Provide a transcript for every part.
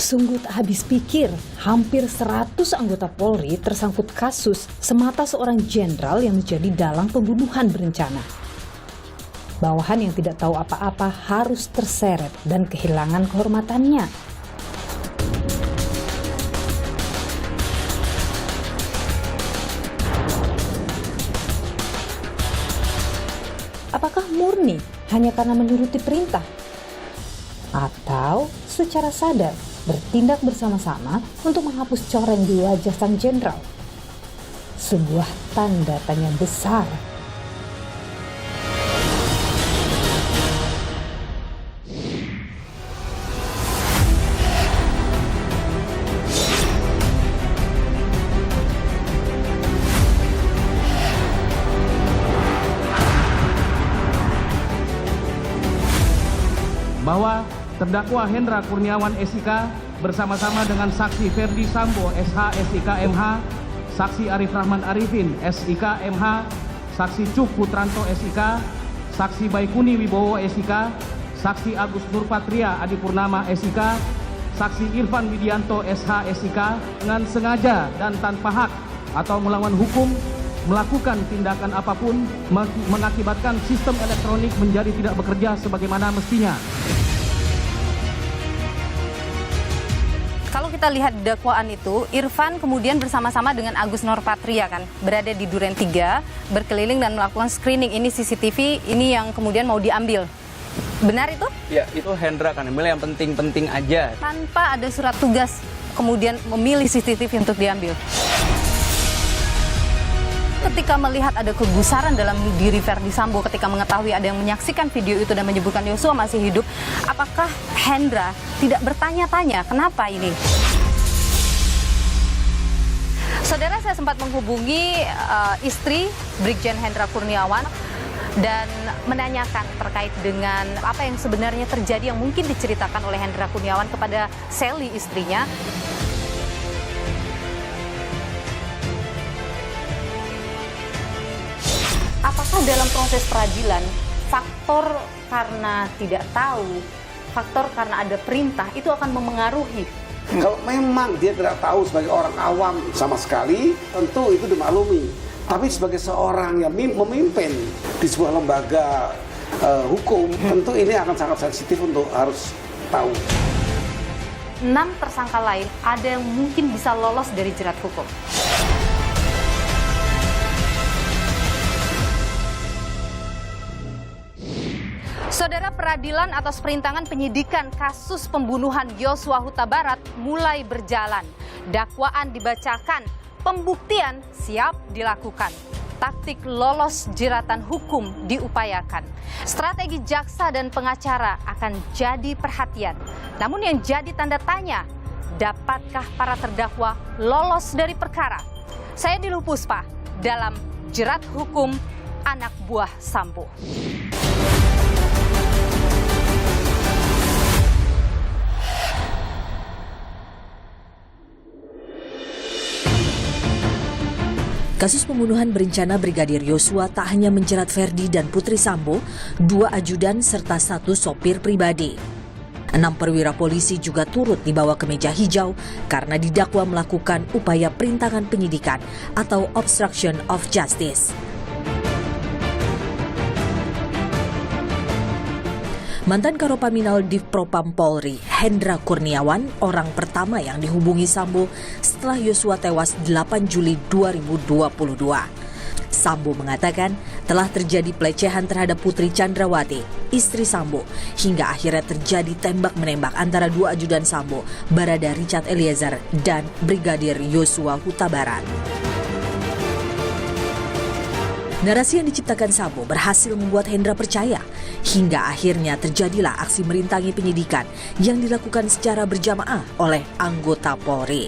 Sungguh tak habis pikir, hampir 100 anggota Polri tersangkut kasus semata seorang jenderal yang menjadi dalang pembunuhan berencana. Bawahan yang tidak tahu apa-apa harus terseret dan kehilangan kehormatannya. Apakah murni hanya karena menuruti perintah? Atau secara sadar bertindak bersama-sama untuk menghapus coreng di wajah sang jenderal? Sebuah tanda tanya besar. Bahwa terdakwa Hendra Kurniawan SIK bersama-sama dengan saksi Ferdi Sambo SH SIK MH, saksi Arif Rahman Arifin SIK MH, saksi Cuk Putranto SIK, saksi Baikuni Wibowo SIK, saksi Agus Nurpatria Adipurnama SIK, saksi Irfan Widianto SH SIK dengan sengaja dan tanpa hak atau melawan hukum melakukan tindakan apapun mengakibatkan sistem elektronik menjadi tidak bekerja sebagaimana mestinya. Kalau kita lihat di dakwaan itu, Irfan kemudian bersama-sama dengan Agus Nurpatria kan berada di Duren 3, berkeliling dan melakukan screening. Ini CCTV, ini yang kemudian mau diambil. Benar itu? Ya, itu Hendra kan ambil yang penting-penting aja. Tanpa ada surat tugas kemudian memilih CCTV untuk diambil. Ketika melihat ada kegusaran dalam diri Ferdi Sambo, ketika mengetahui ada yang menyaksikan video itu dan menyebutkan Yosua masih hidup, apakah Hendra tidak bertanya-tanya kenapa ini? Saudara, saya sempat menghubungi istri Brigjen Hendra Kurniawan dan menanyakan terkait dengan apa yang sebenarnya terjadi yang mungkin diceritakan oleh Hendra Kurniawan kepada Sally, istrinya. Apakah dalam proses peradilan faktor karena tidak tahu, faktor karena ada perintah itu akan memengaruhi? Kalau memang dia tidak tahu sebagai orang awam sama sekali, tentu itu dimaklumi. Tapi sebagai seorang yang memimpin di sebuah lembaga hukum, tentu ini akan sangat sensitif untuk harus tahu. 6 tersangka lain ada yang mungkin bisa lolos dari jerat hukum. Saudara, peradilan atas perintangan penyidikan kasus pembunuhan Yosua Huta Barat mulai berjalan. Dakwaan dibacakan, pembuktian siap dilakukan. Taktik lolos jeratan hukum diupayakan. Strategi jaksa dan pengacara akan jadi perhatian. Namun yang jadi tanda tanya, dapatkah para terdakwa lolos dari perkara? Saya Diluh Puspa dalam Jerat Hukum Anak Buah Sambo. Kasus pembunuhan berencana Brigadir Yosua tak hanya menjerat Ferdi dan Putri Sambo, 2 ajudan serta 1 sopir pribadi. 6 perwira polisi juga turut dibawa ke meja hijau karena didakwa melakukan upaya perintangan penyidikan atau obstruction of justice. Mantan Karopaminal Divpropam Polri, Hendra Kurniawan, orang pertama yang dihubungi Sambo setelah Yosua tewas 8 Juli 2022. Sambo mengatakan telah terjadi pelecehan terhadap Putri Chandrawati, istri Sambo, hingga akhirnya terjadi tembak-menembak antara 2 ajudan Sambo, Barada Richard Eliezer dan Brigadir Yosua Huta Barat. Narasi yang diciptakan Sambo berhasil membuat Hendra percaya, hingga akhirnya terjadilah aksi merintangi penyidikan yang dilakukan secara berjamaah oleh anggota Polri.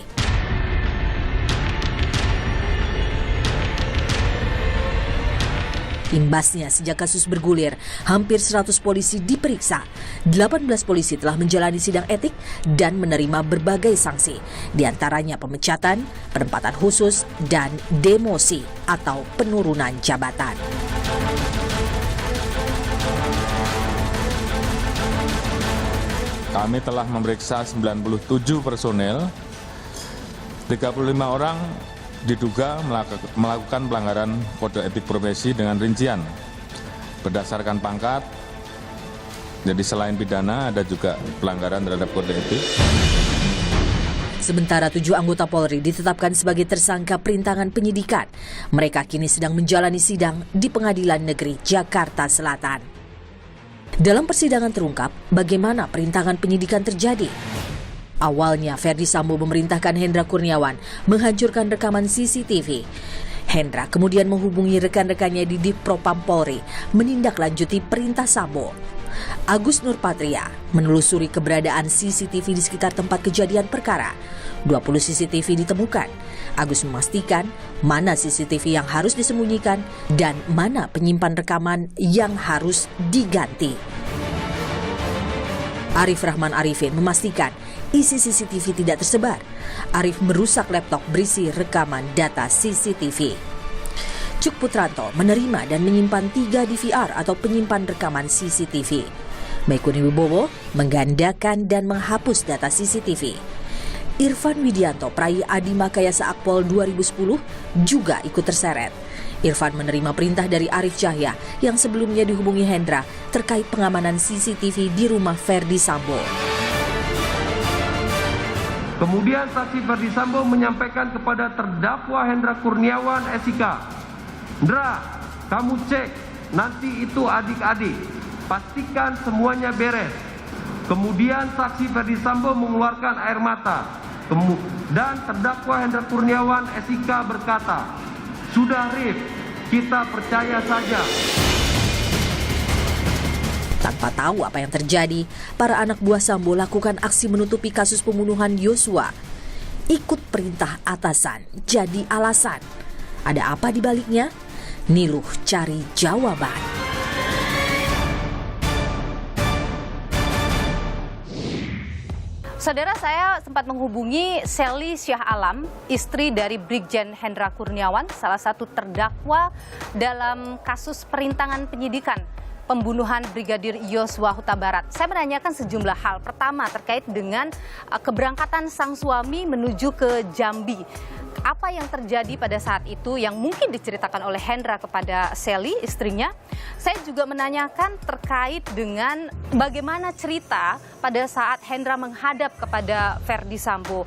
Imbasnya, sejak kasus bergulir, hampir 100 polisi diperiksa. 18 polisi telah menjalani sidang etik dan menerima berbagai sanksi, diantaranya pemecatan, penempatan khusus, dan demosi atau penurunan jabatan. Kami telah memeriksa 97 personel, 35 orang diduga melakukan pelanggaran kode etik profesi dengan rincian berdasarkan pangkat. Jadi selain pidana ada juga pelanggaran terhadap kode etik. Sementara 7 anggota Polri ditetapkan sebagai tersangka perintangan penyidikan. Mereka kini sedang menjalani sidang di Pengadilan Negeri Jakarta Selatan. Dalam persidangan terungkap bagaimana perintangan penyidikan terjadi. Awalnya Ferdi Sambo memerintahkan Hendra Kurniawan menghancurkan rekaman CCTV. Hendra kemudian menghubungi rekan-rekannya di Divpropam Polri menindaklanjuti perintah Sambo. Agus Nurpatria menelusuri keberadaan CCTV di sekitar tempat kejadian perkara. 20 CCTV ditemukan. Agus memastikan mana CCTV yang harus disembunyikan dan mana penyimpan rekaman yang harus diganti. Arif Rahman Arifin memastikan isi CCTV tidak tersebar. Arif merusak laptop berisi rekaman data CCTV. Cuk Putranto menerima dan menyimpan 3 DVR atau penyimpan rekaman CCTV. Maikuni Wibowo menggandakan dan menghapus data CCTV. Irfan Widianto, peraih Adi Makayasa Akpol 2010, juga ikut terseret. Irfan menerima perintah dari Arif Cahya yang sebelumnya dihubungi Hendra terkait pengamanan CCTV di rumah Ferdi Sambo. Kemudian saksi Ferdi Sambo menyampaikan kepada terdakwa Hendra Kurniawan SIK, Hendra, kamu cek nanti itu adik-adik, pastikan semuanya beres. Kemudian saksi Ferdi Sambo mengeluarkan air mata. Dan terdakwa Hendra Kurniawan SIK berkata, sudah Rif, kita percaya saja. Tanpa tahu apa yang terjadi, para anak buah Sambo lakukan aksi menutupi kasus pembunuhan Yosua. Ikut perintah atasan jadi alasan. Ada apa di baliknya? Niluh cari jawaban. Saudara, saya sempat menghubungi Sally Syah Alam, istri dari Brigjen Hendra Kurniawan, salah satu terdakwa dalam kasus perintangan penyidikan pembunuhan Brigadir Yosua Huta Barat. Saya menanyakan sejumlah hal. Pertama, terkait dengan keberangkatan sang suami menuju ke Jambi. Apa yang terjadi pada saat itu yang mungkin diceritakan oleh Hendra kepada Sally, istrinya. Saya juga menanyakan terkait dengan bagaimana cerita pada saat Hendra menghadap kepada Ferdi Sambo.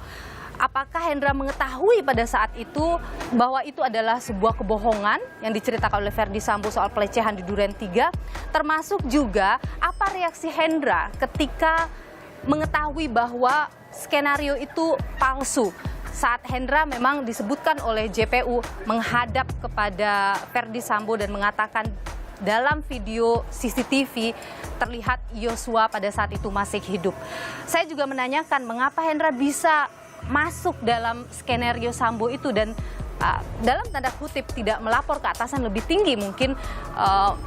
Apakah Hendra mengetahui pada saat itu bahwa itu adalah sebuah kebohongan yang diceritakan oleh Ferdi Sambo soal pelecehan di Duren 3? Termasuk juga apa reaksi Hendra ketika mengetahui bahwa skenario itu palsu? Saat Hendra memang disebutkan oleh JPU menghadap kepada Ferdi Sambo dan mengatakan dalam video CCTV terlihat Yosua pada saat itu masih hidup. Saya juga menanyakan mengapa Hendra bisa masuk dalam skenario Sambo itu dan dalam tanda kutip tidak melapor ke atasan lebih tinggi mungkin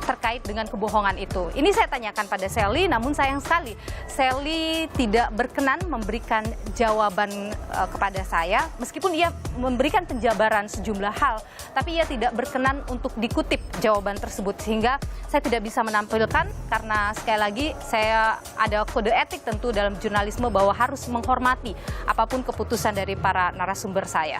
terkait dengan kebohongan itu. Ini saya tanyakan pada Sally, namun sayang sekali Sally tidak berkenan memberikan jawaban kepada saya. Meskipun ia memberikan penjabaran sejumlah hal, tapi ia tidak berkenan untuk dikutip jawaban tersebut. Sehingga saya tidak bisa menampilkan karena sekali lagi saya ada kode etik tentu dalam jurnalisme bahwa harus menghormati apapun keputusan dari para narasumber saya.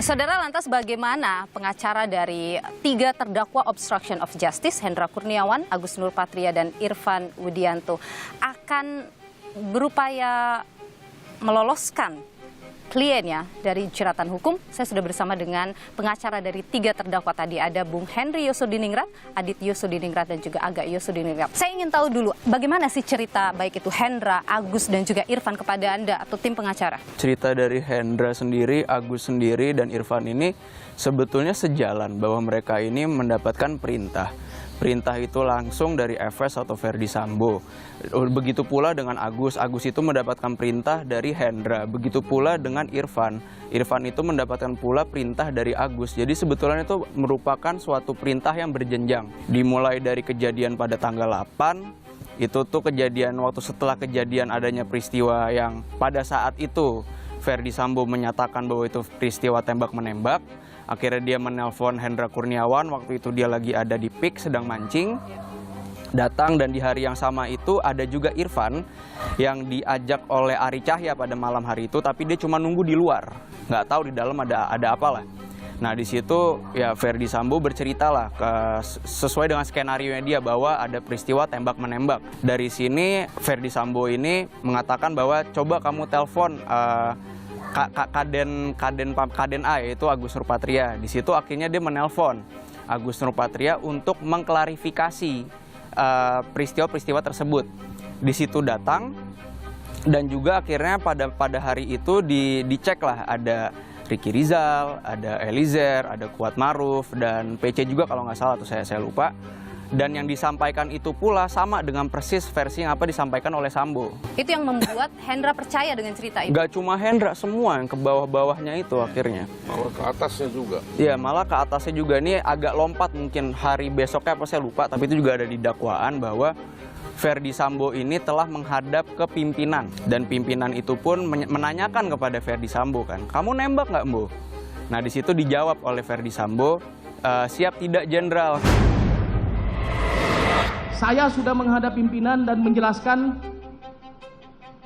Saudara, lantas bagaimana pengacara dari 3 terdakwa obstruction of justice, Hendra Kurniawan, Agus Nurpatria, dan Irfan Widianto akan berupaya meloloskan kliennya dari jeratan hukum? Saya sudah bersama dengan pengacara dari 3 terdakwa tadi. Ada Bung Henry Yosudiningrat, Adit Yosudiningrat, dan juga Aga Yosudiningrat. Saya ingin tahu dulu, bagaimana sih cerita baik itu Hendra, Agus, dan juga Irfan kepada Anda atau tim pengacara? Cerita dari Hendra sendiri, Agus sendiri, dan Irfan ini sebetulnya sejalan bahwa mereka ini mendapatkan perintah. Perintah itu langsung dari FS atau Ferdi Sambo. Begitu pula dengan Agus. Agus itu mendapatkan perintah dari Hendra. Begitu pula dengan Irfan. Irfan itu mendapatkan pula perintah dari Agus. Jadi sebetulnya itu merupakan suatu perintah yang berjenjang. Dimulai dari kejadian pada tanggal 8, Itu tuh kejadian waktu setelah kejadian adanya peristiwa yang pada saat itu Ferdi Sambo menyatakan bahwa itu peristiwa tembak-menembak. Akhirnya dia menelpon Hendra Kurniawan, waktu itu dia lagi ada di PIK sedang mancing. Datang, dan di hari yang sama itu ada juga Irfan yang diajak oleh Ari Cahya pada malam hari itu, tapi dia cuma nunggu di luar. Nggak tahu di dalam ada apa lah. Nah di situ ya Ferdi Sambo bercerita lah sesuai dengan skenario dia bahwa ada peristiwa tembak-menembak. Dari sini Ferdi Sambo ini mengatakan bahwa coba kamu telepon Kaden A, yaitu Agus Nurpatria. Di situ akhirnya dia menelpon Agus Nurpatria untuk mengklarifikasi peristiwa-peristiwa tersebut. Di situ datang, dan juga akhirnya pada hari itu dicek lah, ada Ricky Rizal, ada Eliezer, ada Kuat Maruf, dan PC juga kalau nggak salah, atau saya lupa. Dan yang disampaikan itu pula sama dengan persis versi yang apa disampaikan oleh Sambo. Itu yang membuat Hendra percaya dengan cerita itu? Nggak cuma Hendra, semua yang ke bawah-bawahnya itu akhirnya. Malah ke atasnya juga? Iya, malah ke atasnya juga. Ini agak lompat mungkin hari besoknya apa saya lupa, tapi itu juga ada di dakwaan bahwa Ferdi Sambo ini telah menghadap ke pimpinan, dan pimpinan itu pun menanyakan kepada Ferdi Sambo kan, kamu nembak nggak, Mbo? Nah di situ dijawab oleh Ferdi Sambo, siap tidak, Jenderal. Saya sudah menghadap pimpinan dan menjelaskan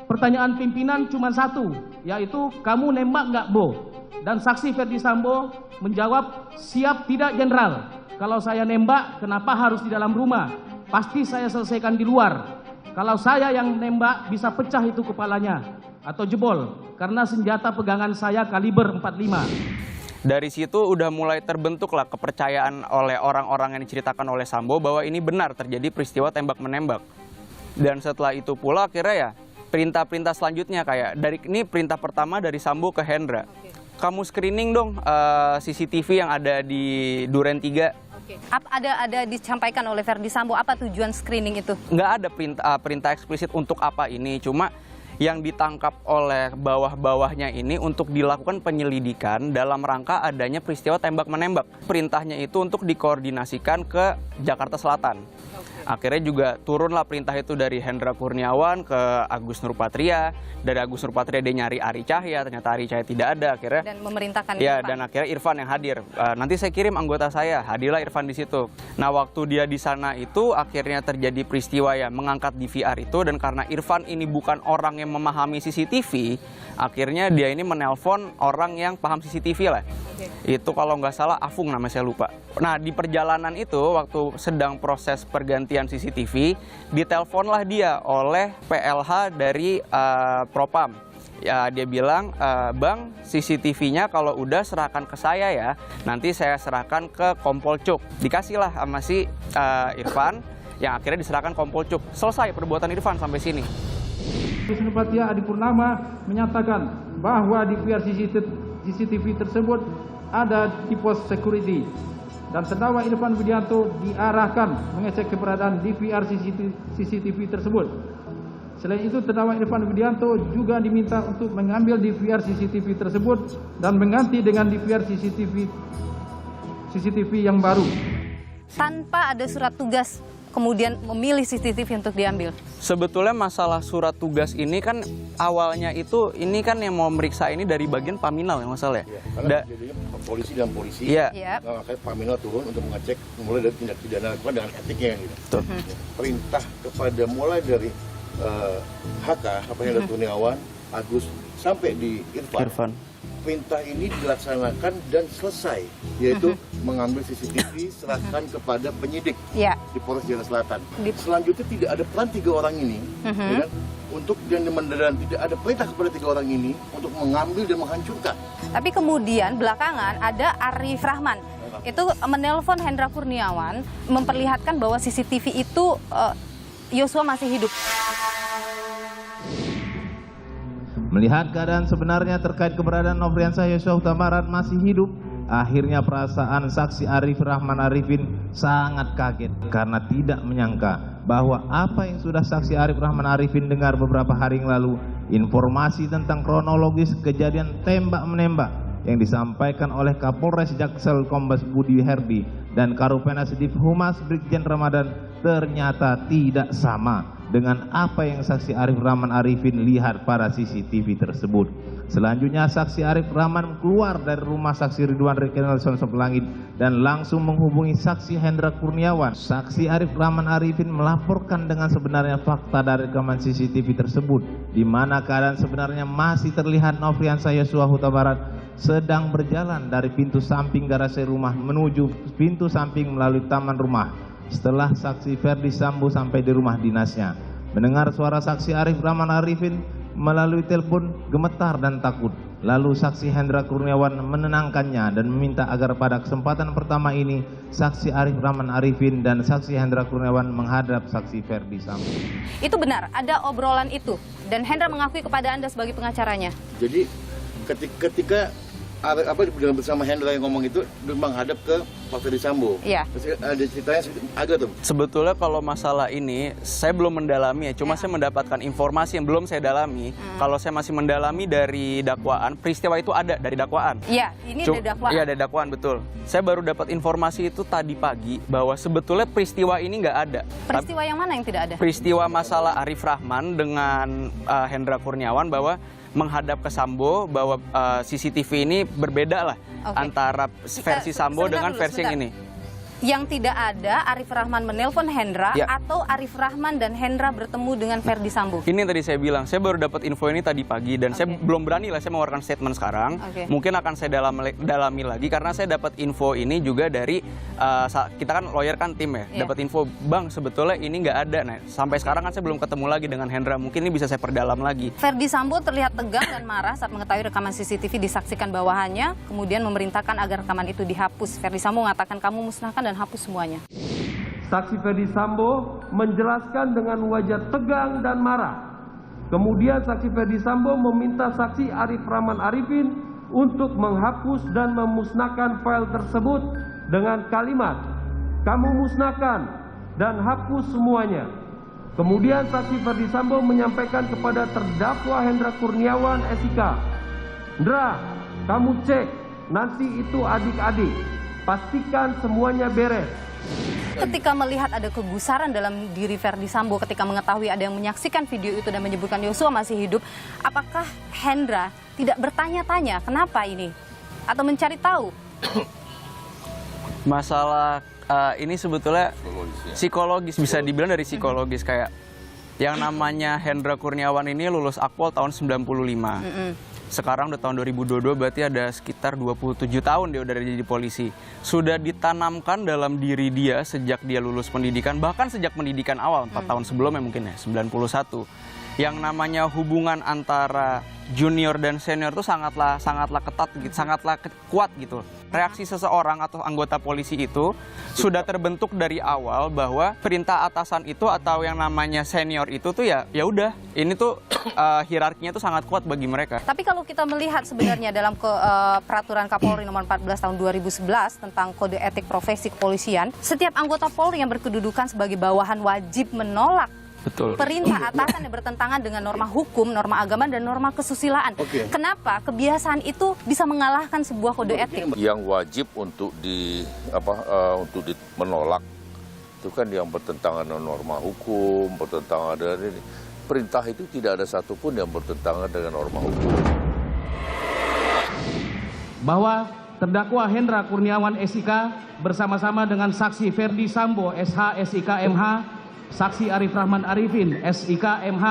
pertanyaan pimpinan cuma satu, yaitu kamu nembak nggak, Bo? Dan saksi Ferdi Sambo menjawab, siap tidak, Jenderal. Kalau saya nembak, kenapa harus di dalam rumah? Pasti saya selesaikan di luar. Kalau saya yang nembak, bisa pecah itu kepalanya atau jebol, karena senjata pegangan saya kaliber 45. Dari situ udah mulai terbentuklah kepercayaan oleh orang-orang yang diceritakan oleh Sambo bahwa ini benar terjadi peristiwa tembak-menembak. Dan setelah itu pula akhirnya ya perintah-perintah selanjutnya, kayak ini perintah pertama dari Sambo ke Hendra. Kamu screening dong CCTV yang ada di Duren 3. Ada disampaikan oleh Ferdi Sambo apa tujuan screening itu? Nggak ada perintah eksplisit untuk apa ini, cuma yang ditangkap oleh bawah-bawahnya ini untuk dilakukan penyelidikan dalam rangka adanya peristiwa tembak-menembak. Perintahnya itu untuk dikoordinasikan ke Jakarta Selatan. Akhirnya juga turunlah perintah itu dari Hendra Kurniawan ke Agus Nurpatria. Dari Agus Nurpatria dia nyari Ari Cahya, ternyata Ari Cahya tidak ada akhirnya. Dan memerintahkan ya, Irfan. Dan akhirnya Irfan yang hadir. Nanti saya kirim anggota saya, hadirlah Irfan di situ. Nah waktu dia di sana itu akhirnya terjadi peristiwa ya mengangkat DVR itu, dan karena Irfan ini bukan orang yang memahami CCTV, akhirnya dia ini menelpon orang yang paham CCTV lah. Itu kalau nggak salah Afung namanya, saya lupa. Nah di perjalanan itu waktu sedang proses pergantian CCTV, ditelponlah dia oleh PLH dari Propam. Ya dia bilang, Bang, CCTV-nya kalau udah serahkan ke saya ya, nanti saya serahkan ke Kompol Cuk. Dikasihlah sama si Irfan, yang akhirnya diserahkan Kompol Cuk. Selesai perbuatan Irfan sampai sini. Nurpatria Adi Purnama menyatakan bahwa DVR CCTV tersebut ada di pos security, dan terdakwa Irfan Widianto diarahkan mengecek keberadaan DVR CCTV tersebut. Selain itu, terdakwa Irfan Widianto juga diminta untuk mengambil DVR CCTV tersebut dan mengganti dengan DVR CCTV yang baru. Tanpa ada surat tugas, kemudian memilih CCTV untuk diambil. Sebetulnya masalah surat tugas ini kan awalnya itu, ini kan yang mau meriksa ini dari bagian Paminal yang masalah ya. Jadinya polisi dan polisi, iya. Makanya Paminal turun untuk mengecek mulai dari tindak pidana dengan etiknya gitu. Perintah kepada mulai dari HK, Hendra Kurniawan, Agus, sampai di Irfan. Perintah ini dilaksanakan dan selesai, yaitu mengambil CCTV, serahkan kepada penyidik di Polres Jakarta Selatan. Selanjutnya tidak ada peran 3 orang ini, ya kan? Untuk dan tidak ada perintah kepada 3 orang ini untuk mengambil dan menghancurkan. Tapi kemudian belakangan ada Arif Rahman, itu menelpon Hendra Kurniawan, memperlihatkan bahwa CCTV itu Yosua masih hidup. Melihat keadaan sebenarnya terkait keberadaan Nofriansah Yosua Huta Barat masih hidup, akhirnya perasaan saksi Arif Rahman Arifin sangat kaget karena tidak menyangka bahwa apa yang sudah saksi Arif Rahman Arifin dengar beberapa hari yang lalu, informasi tentang kronologis kejadian tembak-menembak yang disampaikan oleh Kapolres Jaksel Kombes Budi Herdi dan Karopenmas Divhumas Brigjen Ramadan ternyata tidak sama dengan apa yang saksi Arif Rahman Arifin lihat pada CCTV tersebut. Selanjutnya saksi Arif Rahman keluar dari rumah saksi Ridwan Rekenal Sonsopelangit dan langsung menghubungi saksi Hendra Kurniawan. Saksi Arif Rahman Arifin melaporkan dengan sebenarnya fakta dari rekaman CCTV tersebut, di mana keadaan sebenarnya masih terlihat Nofriansah Yosua Huta Barat sedang berjalan dari pintu samping garasi rumah menuju pintu samping melalui taman rumah. Setelah saksi Ferdi Sambo sampai di rumah dinasnya, mendengar suara saksi Arif Rahman Arifin melalui telepon, gemetar dan takut. Lalu saksi Hendra Kurniawan menenangkannya dan meminta agar pada kesempatan pertama ini saksi Arif Rahman Arifin dan saksi Hendra Kurniawan menghadap saksi Ferdi Sambo. Itu benar, ada obrolan itu. Dan Hendra mengakui kepada Anda sebagai pengacaranya. Jadi ketika bersama Hendra yang ngomong itu menghadap ke Pak Ferdi Sambo. Iya. Ada ceritanya agak tuh. Sebetulnya kalau masalah ini saya belum mendalami ya, cuma saya mendapatkan informasi yang belum saya dalami. Kalau saya masih mendalami dari dakwaan, peristiwa itu ada dari dakwaan. Iya, ini dari dakwaan. Iya, dari dakwaan, betul. Saya baru dapat informasi itu tadi pagi bahwa sebetulnya peristiwa ini nggak ada. Peristiwa yang mana yang tidak ada? Peristiwa masalah Arif Rahman dengan Hendra Kurniawan bahwa menghadap ke Sambo, bahwa CCTV ini berbeda lah antara versi Sambo dengan versi yang ini. Yang tidak ada Arif Rahman menelpon Hendra atau Arif Rahman dan Hendra bertemu dengan Ferdi Sambo. Ini yang tadi saya bilang, saya baru dapat info ini tadi pagi dan saya belum berani lah saya mengeluarkan statement sekarang. Mungkin akan saya dalami lagi karena saya dapat info ini juga dari kita kan lawyer kan tim ya. Dapat info, Bang, sebetulnya ini nggak ada. Nah, sampai sekarang kan saya belum ketemu lagi dengan Hendra. Mungkin ini bisa saya perdalam lagi. Ferdi Sambo terlihat tegang dan marah saat mengetahui rekaman CCTV disaksikan bawahannya, kemudian memerintahkan agar rekaman itu dihapus. Ferdi Sambo mengatakan, kamu musnahkan dan hapus semuanya. Saksi Ferdi Sambo menjelaskan dengan wajah tegang dan marah. Kemudian saksi Ferdi Sambo meminta saksi Arif Rahman Arifin untuk menghapus dan memusnahkan file tersebut dengan kalimat, kamu musnahkan dan hapus semuanya. Kemudian saksi Ferdi Sambo menyampaikan kepada terdakwa Hendra Kurniawan SIK, Hendra, kamu cek, nanti itu adik-adik, pastikan semuanya beres. Ketika melihat ada kegusaran dalam diri Ferdi Sambo ketika mengetahui ada yang menyaksikan video itu dan menyebutkan Yosua masih hidup, apakah Hendra tidak bertanya-tanya kenapa ini? Atau mencari tahu? Masalah ini sebetulnya psikologis, bisa dibilang dari psikologis. Kayak yang namanya Hendra Kurniawan ini lulus Akpol tahun 95. Sekarang udah tahun 2022, berarti ada sekitar 27 tahun dia udah jadi polisi. Sudah ditanamkan dalam diri dia sejak dia lulus pendidikan, bahkan sejak pendidikan awal, 4 tahun sebelumnya mungkin ya, 91. Yang namanya hubungan antara junior dan senior itu sangatlah ketat gitu, sangatlah kuat gitu. Reaksi seseorang atau anggota polisi itu sudah terbentuk dari awal bahwa perintah atasan itu atau yang namanya senior itu tuh ya udah, ini tuh hierarkinya tuh sangat kuat bagi mereka. Tapi kalau kita melihat sebenarnya dalam peraturan Kapolri nomor 14 tahun 2011 tentang kode etik profesi kepolisian, setiap anggota Polri yang berkedudukan sebagai bawahan wajib menolak perintah atasan yang bertentangan dengan norma hukum, norma agama, dan norma kesusilaan. Kenapa kebiasaan itu bisa mengalahkan sebuah kode etik? Yang wajib untuk menolak itu kan yang bertentangan dengan norma hukum, bertentangan dengan ini. Perintah itu tidak ada satupun yang bertentangan dengan norma hukum. Bahwa terdakwa Hendra Kurniawan SIK bersama-sama dengan saksi Ferdi Sambo SH SIK MH, saksi Arif Rahman Arifin SIK MH,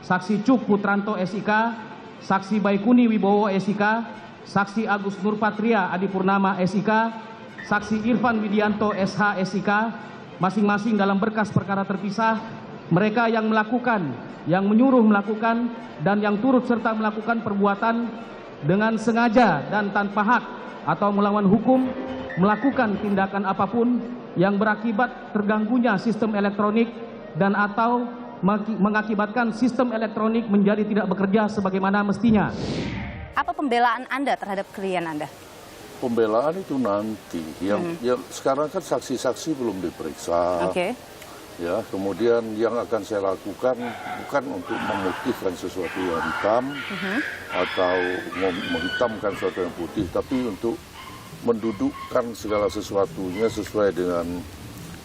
saksi Cuk Putranto SIK, saksi Baikuni Wibowo SIK, saksi Agus Nurpatria Adipurnama SIK, saksi Irfan Widianto SH SIK, masing-masing dalam berkas perkara terpisah. Mereka yang melakukan, yang menyuruh melakukan, dan yang turut serta melakukan perbuatan dengan sengaja dan tanpa hak atau melawan hukum, melakukan tindakan apapun yang berakibat terganggunya sistem elektronik dan atau mengakibatkan sistem elektronik menjadi tidak bekerja sebagaimana mestinya. Apa pembelaan Anda terhadap klien Anda? Pembelaan itu nanti. Yang sekarang kan saksi-saksi belum diperiksa. Ya, kemudian yang akan saya lakukan bukan untuk memutihkan sesuatu yang hitam atau menghitamkan sesuatu yang putih, tapi untuk mendudukkan segala sesuatunya sesuai dengan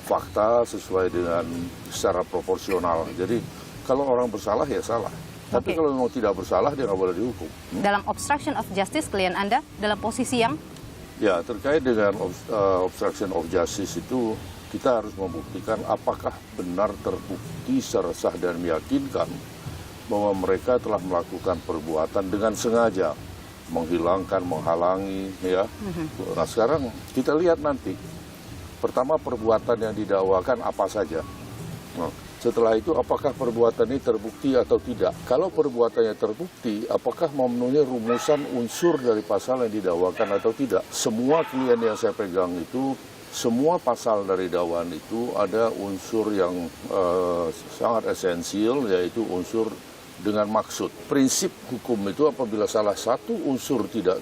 fakta, sesuai dengan secara proporsional. Jadi kalau orang bersalah ya salah. Tapi kalau memang tidak bersalah dia nggak boleh dihukum. Dalam obstruction of justice, klien Anda dalam posisi yang? Ya, terkait dengan obstruction of justice itu kita harus membuktikan apakah benar terbukti secara sah dan meyakinkan bahwa mereka telah melakukan perbuatan dengan sengaja, menghilangkan, menghalangi, ya. Nah sekarang kita lihat nanti, pertama perbuatan yang didakwakan apa saja. Nah, setelah itu apakah perbuatan ini terbukti atau tidak. Kalau perbuatannya terbukti, apakah memenuhi rumusan unsur dari pasal yang didakwakan atau tidak. Semua klien yang saya pegang itu, semua pasal dari dakwaan itu ada unsur yang sangat esensial, yaitu unsur dengan maksud. Prinsip hukum itu apabila salah satu unsur tidak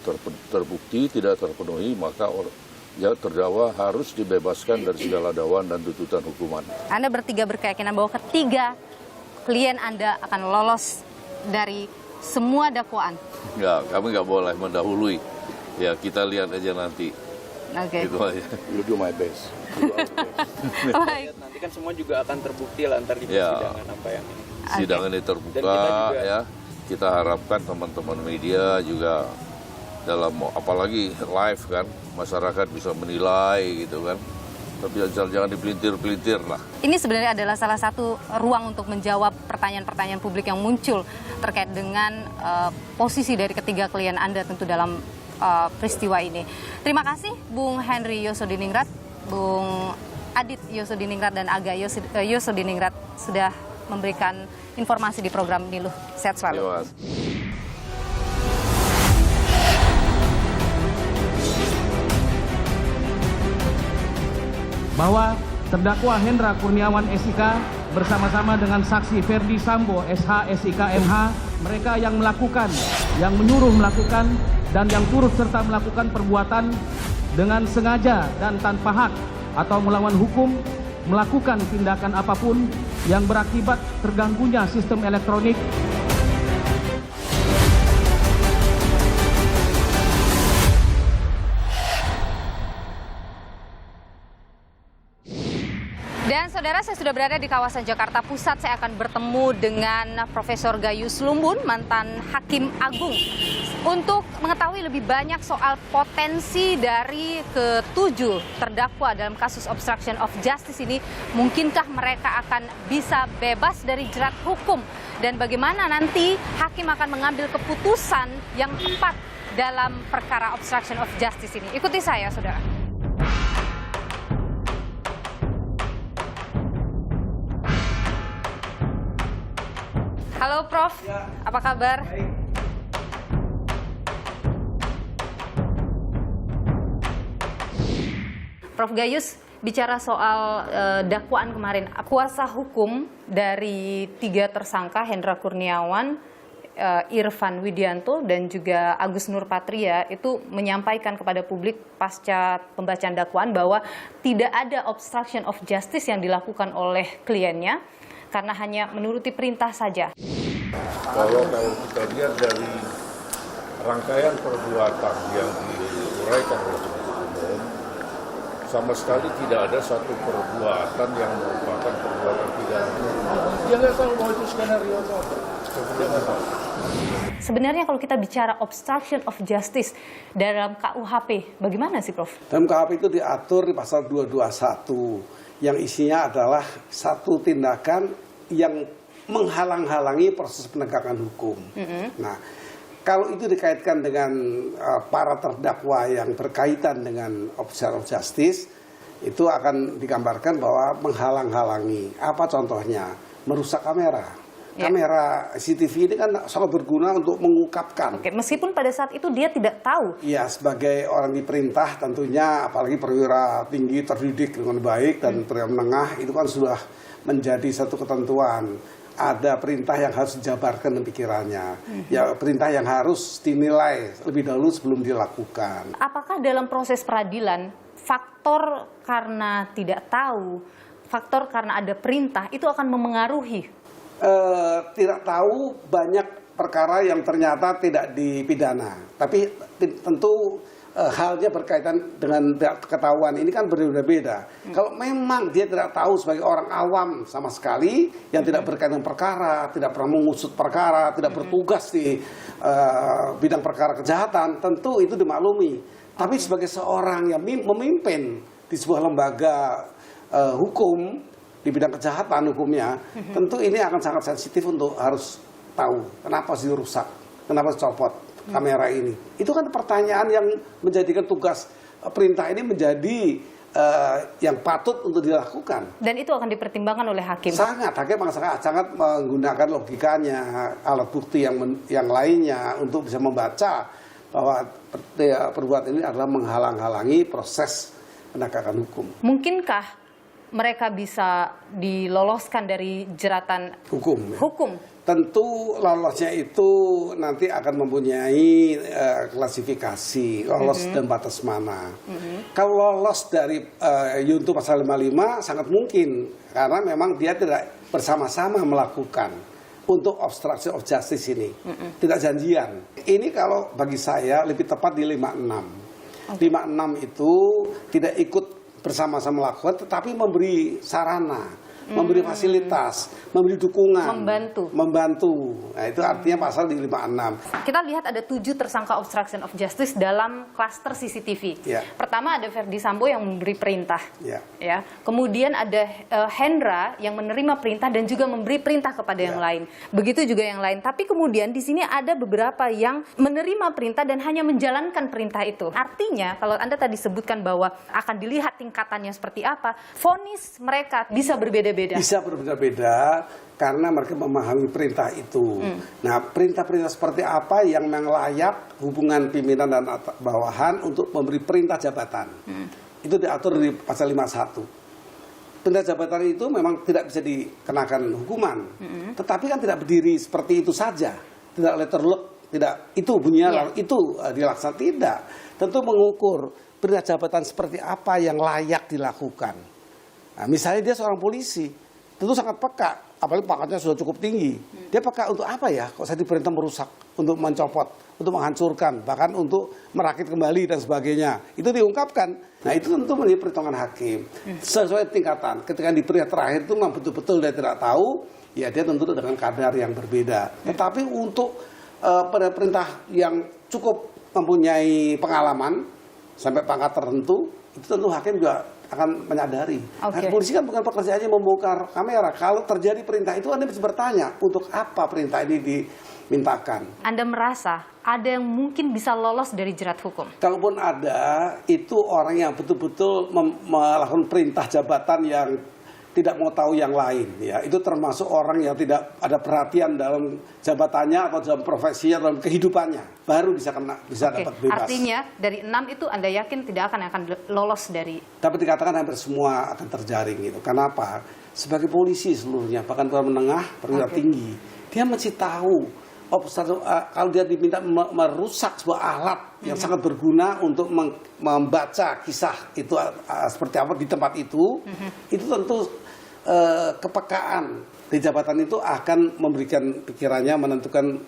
terbukti, tidak terpenuhi, maka ya terdakwa harus dibebaskan dari segala dakwaan dan tuntutan hukuman. Anda bertiga berkeyakinan bahwa ketiga klien Anda akan lolos dari semua dakwaan? Ya, kami nggak boleh mendahului. Ya, kita lihat aja nanti. Oke. Itu aja. You do my best. Nanti kan semua juga akan terbukti lah ntar di persidangan apa yang ini. Sidang ini terbuka, ya. Kita harapkan teman-teman media juga dalam, apalagi live kan, masyarakat bisa menilai gitu kan. Tapi jangan dipelintir-pelintir lah. Ini sebenarnya adalah salah satu ruang untuk menjawab pertanyaan-pertanyaan publik yang muncul terkait dengan posisi dari ketiga klien Anda tentu dalam peristiwa ini. Terima kasih Bung Henry Yosodiningrat, Bung Adit Yosodiningrat dan Aga Yosodiningrat sudah memberikan informasi di program Niluh. Sehat selalu. Bahwa terdakwa Hendra Kurniawan SIK bersama-sama dengan saksi Ferdi Sambo SH SIK MH, mereka yang melakukan, yang menyuruh melakukan, dan yang turut serta melakukan perbuatan dengan sengaja dan tanpa hak atau melawan hukum, melakukan tindakan apapun yang berakibat terganggunya sistem elektronik Dan saudara, saya sudah berada di kawasan Jakarta Pusat. Saya akan bertemu dengan Profesor Gayus Lumbun, mantan Hakim Agung, untuk mengetahui lebih banyak soal potensi dari ketujuh terdakwa dalam kasus obstruction of justice ini. Mungkinkah mereka akan bisa bebas dari jerat hukum? Dan bagaimana nanti hakim akan mengambil keputusan yang tepat dalam perkara obstruction of justice ini? Ikuti saya, saudara. Halo Prof, apa kabar? Prof Gayus, bicara soal dakwaan kemarin, kuasa hukum dari tiga tersangka Hendra Kurniawan, Irfan Widianto, dan juga Agus Nurpatria itu menyampaikan kepada publik pasca pembacaan dakwaan bahwa tidak ada obstruction of justice yang dilakukan oleh kliennya, karena hanya menuruti perintah saja. Kalau kita lihat dari rangkaian perbuatan yang diuraikan oleh penuntut umum, sama sekali tidak ada satu perbuatan yang merupakan perbuatan pidana. Dia nggak tahu bahwa itu skenario apa. Dia nggak tahu. Sebenarnya kalau kita bicara obstruction of justice dalam KUHP, bagaimana sih Prof? Dalam KUHP itu diatur di pasal 221 yang isinya adalah satu tindakan yang menghalang-halangi proses penegakan hukum. Nah, kalau itu dikaitkan dengan para terdakwa yang berkaitan dengan obstruction of justice, itu akan digambarkan bahwa menghalang-halangi. Apa contohnya? Merusak kamera. Kamera CCTV ini kan sangat berguna untuk mengungkapkan. Oke, meskipun pada saat itu dia tidak tahu. Ya, sebagai orang diperintah tentunya, apalagi perwira tinggi terdidik dengan baik dan perwira menengah, itu kan sudah menjadi satu ketentuan. Ada perintah yang harus dijabarkan pikirannya. Ya, perintah yang harus dinilai lebih dahulu sebelum dilakukan. Apakah dalam proses peradilan faktor karena tidak tahu, faktor karena ada perintah itu akan memengaruhi? Tidak tahu, banyak perkara yang ternyata tidak dipidana. Tapi tentu halnya berkaitan dengan ketahuan ini kan berbeda-beda. Kalau memang dia tidak tahu sebagai orang awam sama sekali yang tidak berkaitan dengan perkara, tidak pernah mengusut perkara, tidak bertugas di bidang perkara kejahatan, tentu itu dimaklumi. Tapi sebagai seorang yang memimpin di sebuah lembaga hukum di bidang kejahatan hukumnya, tentu ini akan sangat sensitif untuk harus tahu kenapa sih rusak, kenapa copot kamera ini. Itu kan pertanyaan yang menjadikan tugas perintah ini menjadi yang patut untuk dilakukan. Dan itu akan dipertimbangkan oleh hakim. Sangat, hakim sangat menggunakan logikanya, alat bukti yang lainnya untuk bisa membaca bahwa perbuatan ini adalah menghalang-halangi proses penegakan hukum. Mungkinkah mereka bisa diloloskan dari jeratan hukum? Tentu lolosnya itu nanti akan mempunyai klasifikasi lolos dan batas mana. Kalau lolos dari Yuntuh pasal 55 sangat mungkin karena memang dia tidak bersama-sama melakukan untuk obstruction of justice ini, tidak janjian. Ini kalau bagi saya lebih tepat di 56. 56 itu tidak ikut bersama-sama melakukan, tetapi memberi sarana, memberi fasilitas, memberi dukungan, membantu. Nah, itu artinya pasal di 56. Kita lihat ada 7 tersangka obstruction of justice dalam klaster CCTV. Pertama ada Ferdi Sambo yang memberi perintah. Ya. Kemudian ada Hendra yang menerima perintah dan juga memberi perintah kepada yang lain. Begitu juga yang lain. Tapi kemudian di sini ada beberapa yang menerima perintah dan hanya menjalankan perintah itu. Artinya kalau Anda tadi sebutkan bahwa akan dilihat tingkatannya seperti apa, vonis mereka bisa berbeda-beda. Bisa berbeda-beda karena mereka memahami perintah itu. Nah, perintah-perintah seperti apa yang memang layak hubungan pimpinan dan bawahan untuk memberi perintah jabatan. Itu diatur di pasal 51. Perintah jabatan itu memang tidak bisa dikenakan hukuman. Tetapi kan tidak berdiri seperti itu saja. Tidak letter lock, tidak itu bunyinya itu dilaksanakan, tidak. Tentu mengukur perintah jabatan seperti apa yang layak dilakukan. Nah, misalnya dia seorang polisi, tentu sangat peka, apalagi pangkatnya sudah cukup tinggi. Dia peka untuk apa ya? Kok saya diperintah merusak, untuk mencopot, untuk menghancurkan, bahkan untuk merakit kembali dan sebagainya. Itu diungkapkan. Nah, itu tentu menjadi perhitungan hakim. Sesuai tingkatan. Ketika di perintah terakhir itu memang betul-betul dia tidak tahu, ya dia tentu dengan kadar yang berbeda. Tetapi untuk perintah yang cukup mempunyai pengalaman sampai pangkat tertentu, itu tentu hakim juga akan menyadari. Nah, polisi kan bukan pekerjaannya membongkar kamera. Kalau terjadi perintah itu Anda bisa bertanya, untuk apa perintah ini dimintakan? Anda merasa ada yang mungkin bisa lolos dari jerat hukum? Kalaupun ada, itu orang yang betul-betul melakukan perintah jabatan yang tidak mau tahu yang lain, ya. Itu termasuk orang yang tidak ada perhatian dalam jabatannya atau dalam profesinya, dalam kehidupannya, baru bisa dapat bebas. Artinya dari 6 itu Anda yakin tidak akan lolos dari? Dapat dikatakan hampir semua akan terjaring gitu. Kenapa? Sebagai polisi seluruhnya, bahkan perwira menengah, perwira tinggi, dia mesti tahu kalau dia diminta merusak sebuah alat yang sangat berguna untuk membaca kisah itu seperti apa di tempat itu tentu kepekaan di jabatan itu akan memberikan pikirannya menentukan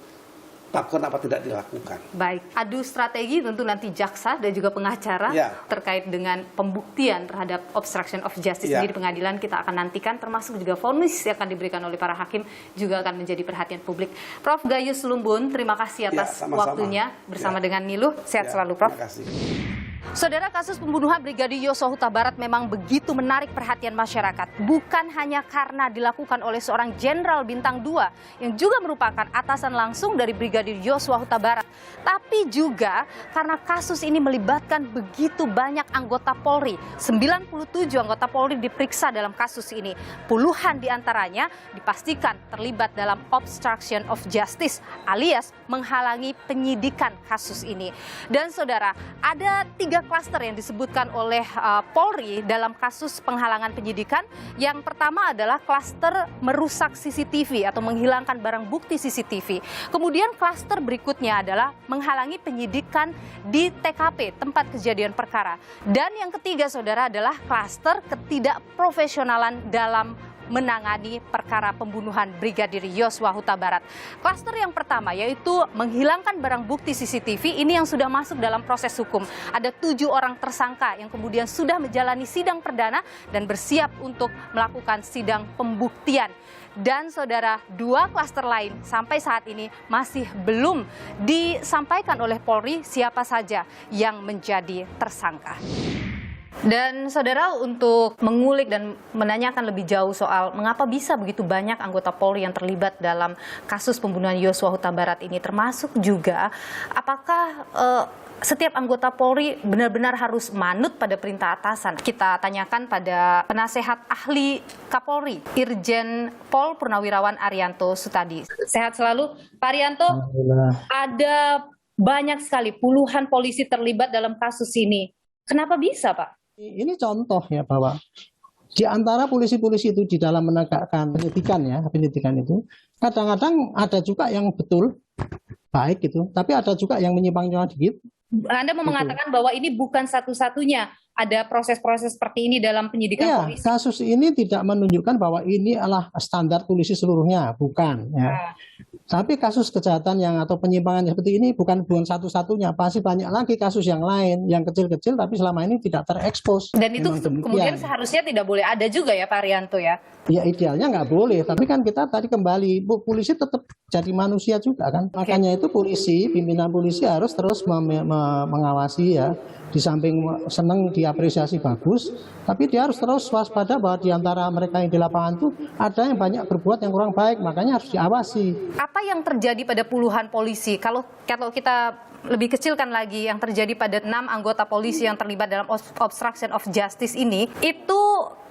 lakukan apa tidak dilakukan. Baik, adu strategi tentu nanti jaksa dan juga pengacara terkait dengan pembuktian terhadap obstruction of justice di pengadilan kita akan nantikan, termasuk juga vonis yang akan diberikan oleh para hakim juga akan menjadi perhatian publik. Prof. Gayus Lumbun, terima kasih atas waktunya bersama dengan Niluh. Sehat selalu, Prof. Terima kasih. Saudara, kasus pembunuhan Brigadir Yosua Huta Barat memang begitu menarik perhatian masyarakat. Bukan hanya karena dilakukan oleh seorang jenderal bintang 2 yang juga merupakan atasan langsung dari Brigadir Yosua Huta Barat, tapi juga karena kasus ini melibatkan begitu banyak anggota Polri. 97 anggota Polri diperiksa dalam kasus ini. Puluhan diantaranya dipastikan terlibat dalam obstruction of justice alias menghalangi penyidikan kasus ini. Dan saudara, ada 3 klaster yang disebutkan oleh Polri dalam kasus penghalangan penyidikan. Yang pertama adalah klaster merusak CCTV atau menghilangkan barang bukti CCTV. Kemudian klaster berikutnya adalah menghalangi penyidikan di TKP, tempat kejadian perkara. Dan yang ketiga, saudara, adalah klaster ketidakprofesionalan dalam menangani perkara pembunuhan Brigadir Yosua Huta Barat. Klaster yang pertama yaitu menghilangkan barang bukti CCTV, ini yang sudah masuk dalam proses hukum. Ada 7 orang tersangka yang kemudian sudah menjalani sidang perdana dan bersiap untuk melakukan sidang pembuktian. Dan saudara, 2 klaster lain sampai saat ini masih belum disampaikan oleh Polri siapa saja yang menjadi tersangka. Dan saudara, untuk mengulik dan menanyakan lebih jauh soal mengapa bisa begitu banyak anggota Polri yang terlibat dalam kasus pembunuhan Yosua Huta Barat ini, termasuk juga apakah setiap anggota Polri benar-benar harus manut pada perintah atasan. Kita tanyakan pada penasehat ahli Kapolri, Irjen Pol Purnawirawan Arianto Sutadi. Sehat selalu, Pak Arianto. Ada banyak sekali puluhan polisi terlibat dalam kasus ini. Kenapa bisa, Pak? Ini contoh ya, bahwa di antara polisi-polisi itu di dalam menegakkan penyidikan itu, kadang-kadang ada juga yang betul baik gitu, tapi ada juga yang menyimpang-nyimpang dikit. Anda mau mengatakan bahwa ini bukan satu-satunya ada proses-proses seperti ini dalam penyidikan polisi? Kasus ini tidak menunjukkan bahwa ini adalah standar polisi seluruhnya, bukan. Ya. Tapi kasus kejahatan atau penyimpangan seperti ini bukan satu-satunya, pasti banyak lagi kasus yang lain, yang kecil-kecil tapi selama ini tidak terekspos. Dan itu kemudian seharusnya tidak boleh ada juga ya, Pak Arianto ya? Ya idealnya nggak boleh, tapi kan kita tadi kembali, polisi tetap jadi manusia juga kan. Makanya itu pimpinan polisi harus terus mengawasi ya. Di samping senang diapresiasi bagus, tapi dia harus terus waspada bahwa di antara mereka yang di lapangan itu ada yang banyak berbuat yang kurang baik, makanya harus diawasi. Apa yang terjadi pada puluhan polisi? Kalau kita lebih kecilkan lagi, yang terjadi pada 6 anggota polisi yang terlibat dalam obstruction of justice ini, itu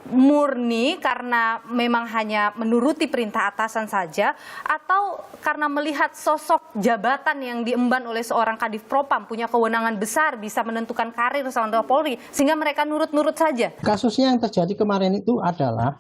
murni karena memang hanya menuruti perintah atasan saja, atau karena melihat sosok jabatan yang diemban oleh seorang Kadif Propam punya kewenangan besar, bisa menentukan karir seorang Polri, sehingga mereka nurut-nurut saja? Kasusnya yang terjadi kemarin itu adalah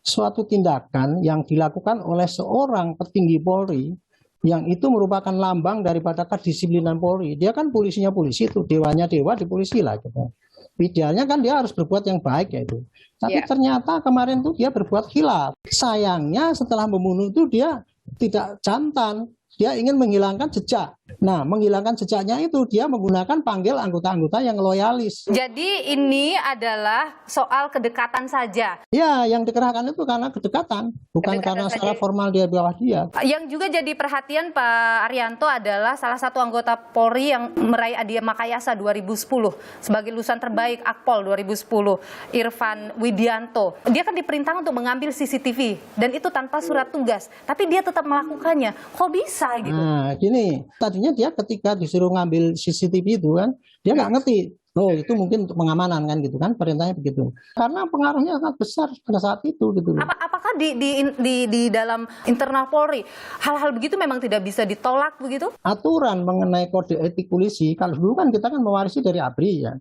suatu tindakan yang dilakukan oleh seorang petinggi Polri yang itu merupakan lambang daripada kedisiplinan Polri. Dia kan polisinya polisi itu, dewanya dewa di polisi lah gitu. Idealnya kan dia harus berbuat yang baik ya itu. Tapi ternyata kemarin tuh dia berbuat khilaf. Sayangnya setelah membunuh itu dia tidak jantan. Dia ingin menghilangkan jejak. Nah, menghilangkan jejaknya itu dia menggunakan panggil anggota-anggota yang loyalis. Jadi ini adalah soal kedekatan saja? Ya, yang dikerahkan itu karena kedekatan. Bukan karena secara formal dia bawah dia. Yang juga jadi perhatian Pak Arianto adalah salah satu anggota Polri yang meraih Hadiah Makayasa 2010 sebagai lulusan terbaik Akpol 2010, Irfan Widianto. Dia kan diperintahkan untuk mengambil CCTV dan itu tanpa surat tugas, tapi dia tetap melakukannya. Kok bisa gitu? Nah, gini, tadinya dia ketika disuruh ngambil CCTV itu kan, dia nggak ngerti. Oh, itu mungkin untuk pengamanan kan gitu kan, perintahnya begitu. Karena pengaruhnya sangat besar pada saat itu gitu. Apakah di dalam internal Polri hal-hal begitu memang tidak bisa ditolak begitu? Aturan mengenai kode etik polisi, kalau dulu kan kita kan mewarisi dari ABRI ya.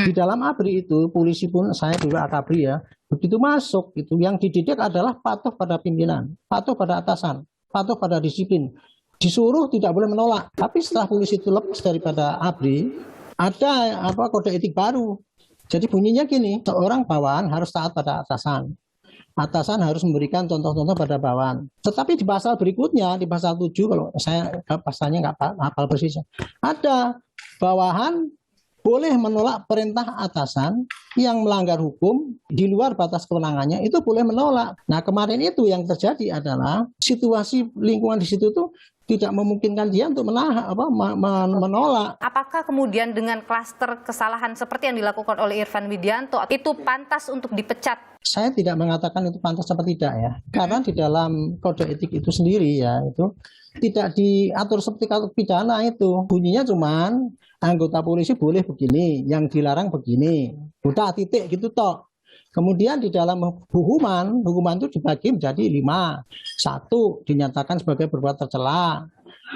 Di dalam ABRI itu polisi pun, saya dulu AKABRI ya, begitu masuk itu yang dididik adalah patuh pada pimpinan, patuh pada atasan, patuh pada disiplin. Disuruh tidak boleh menolak. Tapi setelah polisi itu lepas daripada ABRI, ada kode etik baru. Jadi bunyinya gini, seorang bawahan harus taat pada atasan. Atasan harus memberikan contoh-contoh pada bawahan. Tetapi di pasal berikutnya, di pasal 7, kalau saya pasalnya nggak hafal persisnya, ada bawahan boleh menolak perintah atasan yang melanggar hukum di luar batas kewenangannya, itu boleh menolak. Nah, kemarin itu yang terjadi adalah situasi lingkungan di situ tuh tidak memungkinkan dia untuk menolak. Apakah kemudian dengan klaster kesalahan seperti yang dilakukan oleh Irfan Widianto itu pantas untuk dipecat? Saya tidak mengatakan itu pantas atau tidak ya. Karena di dalam kode etik itu sendiri ya, itu tidak diatur seperti kalau pidana itu. Bunyinya cuman anggota polisi boleh begini, yang dilarang begini. Udah titik gitu toh. Kemudian di dalam hukuman itu dibagi menjadi 5. 1, dinyatakan sebagai berbuat tercela.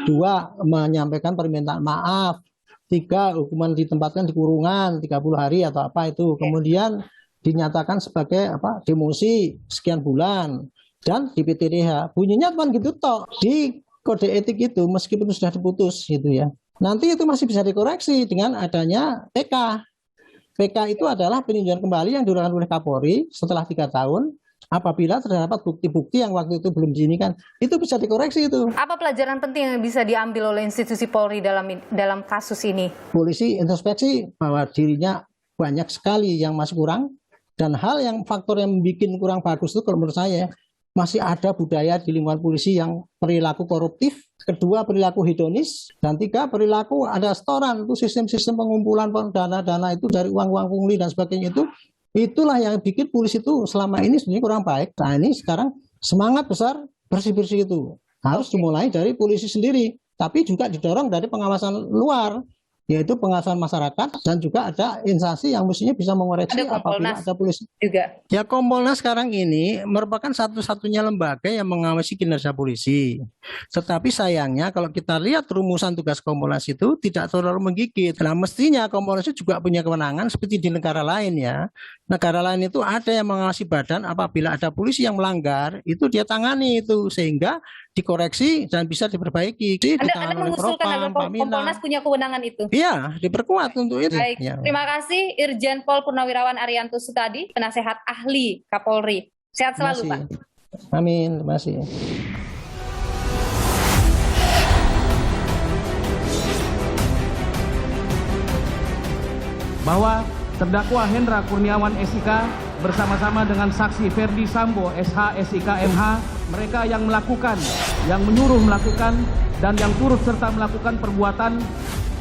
2, menyampaikan permintaan maaf. 3, hukuman ditempatkan di kurungan 30 hari atau apa itu. Kemudian dinyatakan sebagai demosi sekian bulan dan di PTDH. Bunyinya cuma gitu toh. Di kode etik itu meskipun sudah diputus gitu ya. Nanti itu masih bisa dikoreksi dengan adanya PK. PK itu adalah peninjauan kembali yang dilakukan oleh Kapolri setelah 3 tahun Apabila terdapat bukti-bukti yang waktu itu belum diinikan, itu bisa dikoreksi itu. Apa pelajaran penting yang bisa diambil oleh institusi Polri dalam kasus ini? Polisi introspeksi bahwa dirinya banyak sekali yang masih kurang, dan hal yang faktor yang membuat kurang bagus itu kalau menurut saya masih ada budaya di lingkungan polisi yang perilaku koruptif, kedua perilaku hedonis, dan tiga perilaku ada setoran, itu sistem-sistem pengumpulan dana-dana itu dari uang-uang pungli dan sebagainya itu. Itulah yang bikin polisi itu selama ini sebenarnya kurang baik. Nah ini sekarang semangat besar bersih-bersih itu harus dimulai dari polisi sendiri, tapi juga didorong dari pengawasan luar, yaitu pengawasan masyarakat, dan juga ada instansi yang mestinya bisa mengoreksi apabila ada polisi. Juga. Ya, Kompolnas sekarang ini merupakan satu-satunya lembaga yang mengawasi kinerja polisi. Tetapi sayangnya kalau kita lihat rumusan tugas Kompolnas itu tidak terlalu menggigit. Nah, mestinya Kompolnas itu juga punya kewenangan seperti di negara lain ya. Negara lain itu ada yang mengawasi badan, apabila ada polisi yang melanggar, itu dia tangani itu sehingga dikoreksi dan bisa diperbaiki. Anda mengusulkan agar Kompolnas punya kewenangan itu? Iya, diperkuat untuk itu. Baik, ya. Terima kasih Irjen Pol Purnawirawan Arianto Sutadi, penasehat ahli Kapolri. Sehat selalu, Pak. Amin, terima kasih. Bahwa terdakwa Hendra Kurniawan SIK bersama-sama dengan saksi Ferdi Sambo SH SIK MH, mereka yang melakukan, yang menyuruh melakukan, dan yang turut serta melakukan perbuatan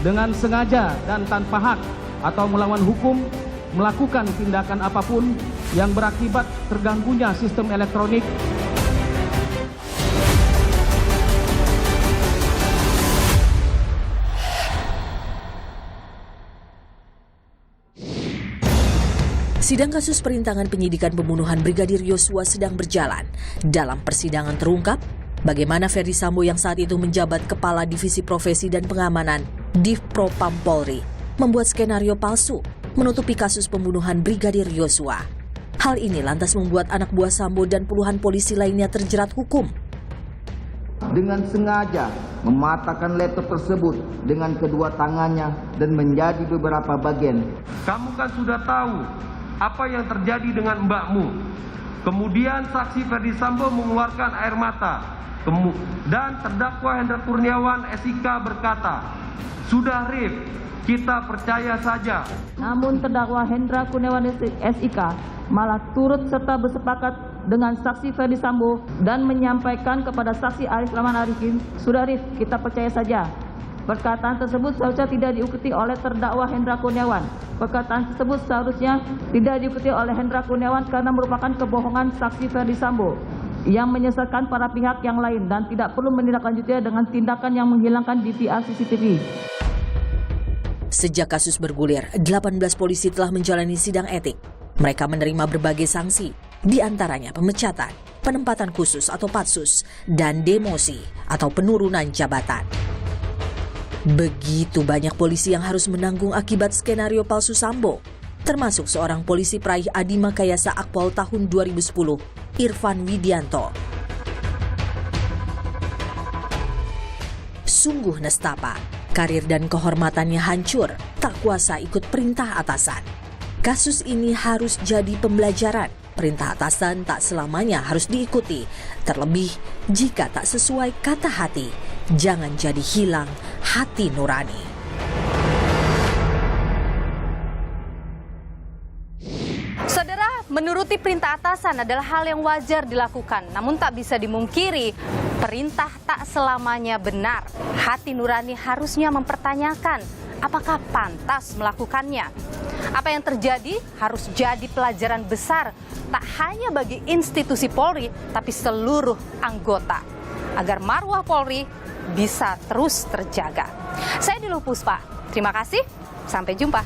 dengan sengaja dan tanpa hak atau melawan hukum, melakukan tindakan apapun yang berakibat terganggunya sistem elektronik Sidang kasus perintangan penyidikan pembunuhan Brigadir Yosua sedang berjalan. Dalam persidangan terungkap bagaimana Ferdi Sambo yang saat itu menjabat Kepala Divisi Profesi dan Pengamanan Divpropam Polri membuat skenario palsu menutupi kasus pembunuhan Brigadir Yosua. Hal ini lantas membuat anak buah Sambo dan puluhan polisi lainnya terjerat hukum. Dengan sengaja mematahkan laptop tersebut dengan kedua tangannya dan menjadi beberapa bagian. Kamu kan sudah tahu apa yang terjadi dengan mbakmu. Kemudian saksi Ferdi Sambo mengeluarkan air mata. Dan terdakwa Hendra Kurniawan SIK berkata, "Sudah Rif, kita percaya saja." Namun terdakwa Hendra Kurniawan SIK malah turut serta bersepakat dengan saksi Ferdi Sambo dan menyampaikan kepada saksi Arif Rahman Arifin, "Sudah Rif, kita percaya saja." Perkataan tersebut seharusnya tidak diikuti oleh terdakwa Hendra Kurniawan. Perkataan tersebut seharusnya tidak diikuti oleh Hendra Kurniawan karena merupakan kebohongan saksi Ferdi Sambo yang menyesatkan para pihak yang lain dan tidak perlu menindaklanjutinya dengan tindakan yang menghilangkan DVR CCTV. Sejak kasus bergulir, 18 polisi telah menjalani sidang etik. Mereka menerima berbagai sanksi, di antaranya pemecatan, penempatan khusus atau patsus, dan demosi atau penurunan jabatan. Begitu banyak polisi yang harus menanggung akibat skenario palsu Sambo, termasuk seorang polisi peraih Adi Makayasa Akpol tahun 2010, Irfan Widianto. Sungguh nestapa, karir dan kehormatannya hancur, tak kuasa ikut perintah atasan. Kasus ini harus jadi pembelajaran. Perintah atasan tak selamanya harus diikuti, terlebih jika tak sesuai kata hati. Jangan jadi hilang hati nurani. Saudara, menuruti perintah atasan adalah hal yang wajar dilakukan, namun tak bisa dimungkiri perintah tak selamanya benar. Hati nurani harusnya mempertanyakan apakah pantas melakukannya. Apa yang terjadi harus jadi pelajaran besar, tak hanya bagi institusi Polri, tapi seluruh anggota, agar marwah Polri bisa terus terjaga. Saya Diluh Puspa, terima kasih, sampai jumpa.